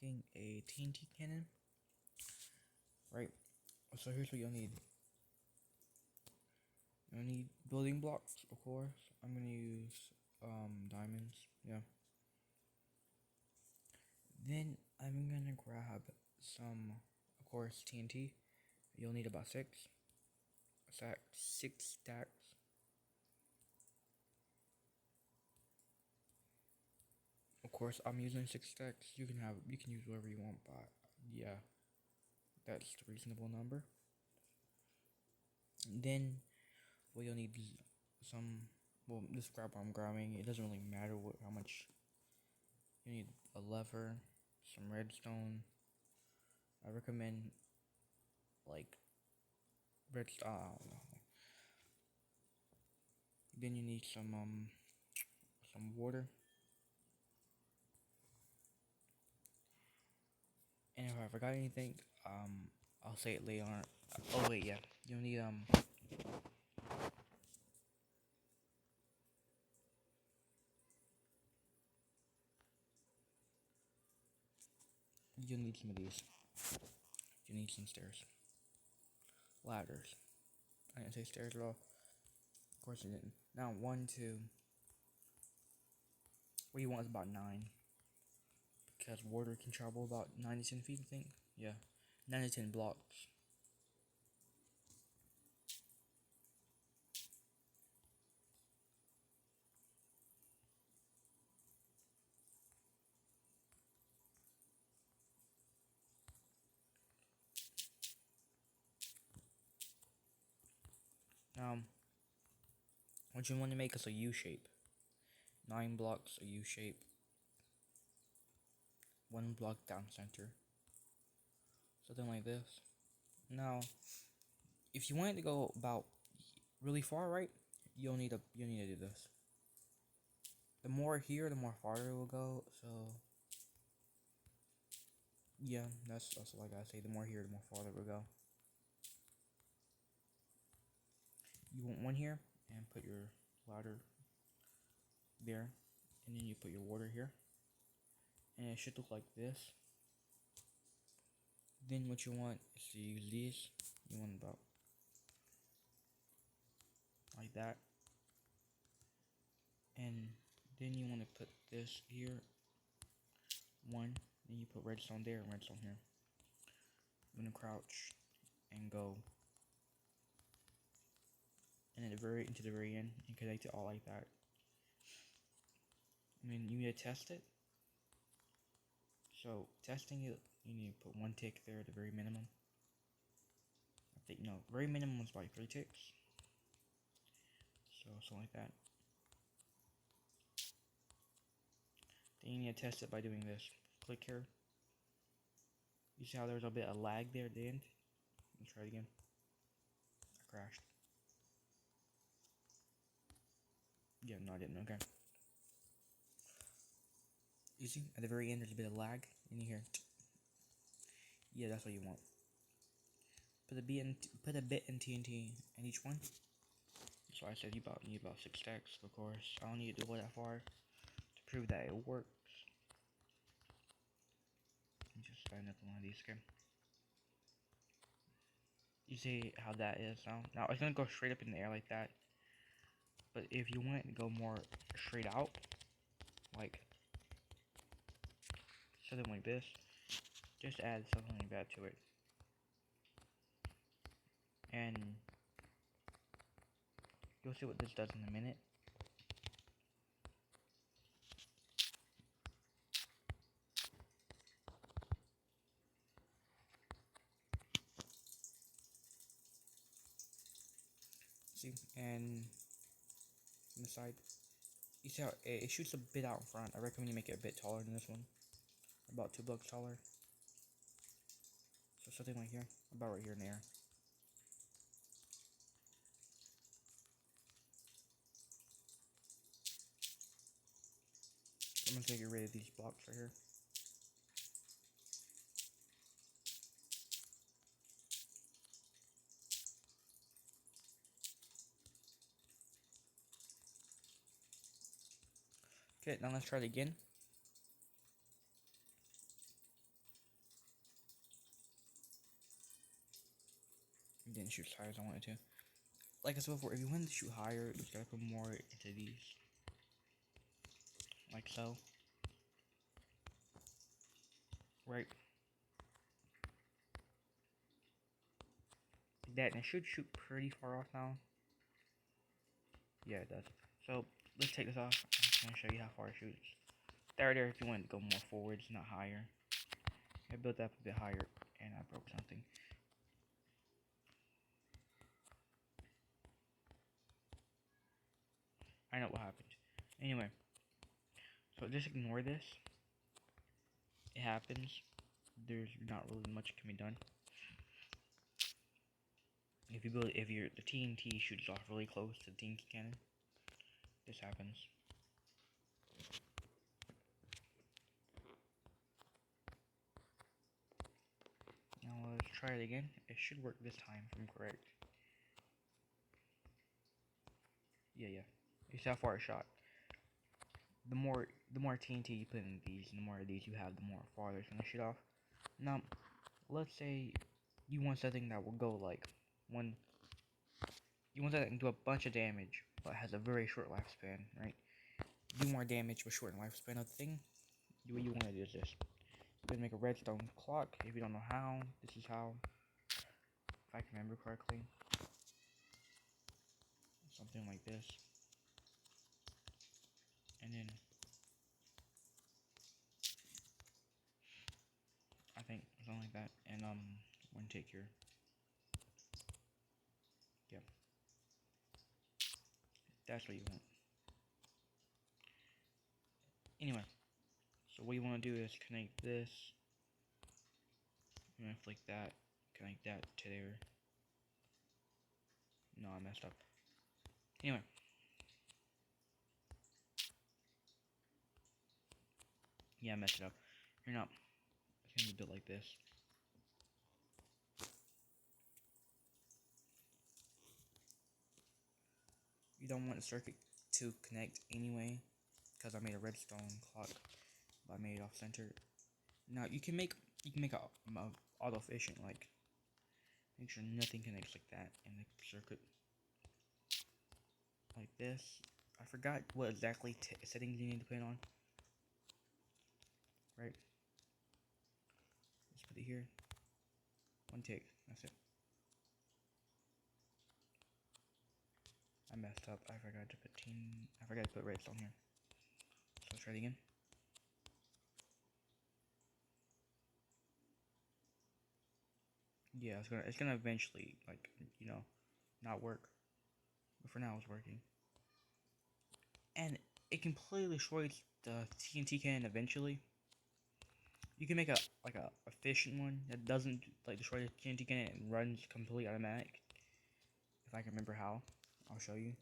making a TNT cannon. Right. So here's what you'll need. You'll need building blocks, of course. I'm gonna use diamonds. Yeah. Then I'm gonna grab some, of course, TNT. You'll need about six stacks. Of course, I'm using 6 stacks. You can use whatever you want, but yeah, that's the reasonable number. Then, well, you'll need some. Well, this scrap I'm grabbing, it doesn't really matter how much. You need a lever, some redstone. I recommend like redstone. I don't know. Then you need some water. And if I forgot anything, I'll say it later on. Oh wait, yeah. You'll need you'll need some of these. You need some stairs, ladders. I didn't say stairs at all. Of course I didn't. Now 1, 2. What you want is about 9, because water can travel about 9 to 10 feet. I think. Yeah, 9 to 10 blocks. Now, what you want to make is a U shape. 9 blocks, a U shape. 1 block down center. Something like this. Now, if you want it to go about really far, right? You'll need to do this. The more here, the more farther it will go. So, yeah, that's all I gotta say. The more here, the more farther it will go. You want one here, and put your ladder there, and then you put your water here, and it should look like this. Then what you want is to use these. You want about like that, and then you want to put this here. One, then you put redstone there and redstone here. I'm gonna crouch and go, and then into the very end, and connect it all like that. I mean, you need to test it. So testing it, you need to put 1 tick there at the very minimum. I think no, very minimum is like 3 ticks. So something like that. Then you need to test it by doing this. Click here. You see how there's a bit of lag there at the end? Let's try it again. I crashed. Yeah, no, I didn't. Okay. You see, at the very end, there's a bit of lag in here. Yeah, that's what you want. Put a bit in TNT in each one. So I said you need about 6 stacks, of course. I don't need to go that far to prove that it works. Let me just stand up on one of these again. You see how that is now? Now it's gonna go straight up in the air like that. But if you want it to go more straight out, like something like this, just add something like that to it. And you'll see what this does in a minute. See, and on the side, you see how it shoots a bit out in front. I recommend you make it a bit taller than this one, about 2 blocks taller. So something like here, about right here in the air. I'm gonna get rid of these blocks right here. Okay, now let's try it again. didn't shoot as high as I wanted to. Like I said before, if you want to shoot higher, you gotta put more into these. Like so. Right. Like that, and it should shoot pretty far off now. Yeah, it does. So, let's take this off. I'm just gonna show you how far it shoots. There, if you want to go more forwards, not higher. I built up a bit higher, and I broke something. I know what happened. Anyway, so just ignore this. It happens. There's not really much can be done. If the TNT shoots off really close to the TNT cannon, this happens. Now let's try it again. It should work this time if I'm correct. Yeah. You see how far it shot. The more TNT you put in these, the more of these you have, the more farther it's gonna shoot off. Now, let's say you want something that will go like you want that to do a bunch of damage, but has a very short lifespan, right? Do more damage with short lifespan of the thing. What you want to do is this. You're gonna make a redstone clock. If you don't know how, this is how. If I can remember correctly, something like this, and then I think something like that, and one take your that's what you want. Anyway, so what you want to do is connect this. I'm gonna flick that, connect that to there. No, I messed up. Anyway. Yeah, I messed it up. You're not. It's gonna be built like this. You don't want the circuit to connect anyway, because I made a redstone clock. But I made it off center. Now you can make a auto efficient, like make sure nothing connects like that in the circuit, like this. I forgot what exactly settings you need to put on. Right. Let's put it here. One tick. That's it. I messed up. I forgot to put redstone here. So let's try it again. Yeah, it's gonna eventually, like, not work. But for now it's working. And it completely destroys the TNT cannon eventually. You can make a efficient one that doesn't like destroy the TNT cannon and runs completely automatic. If I can remember how, I'll show you.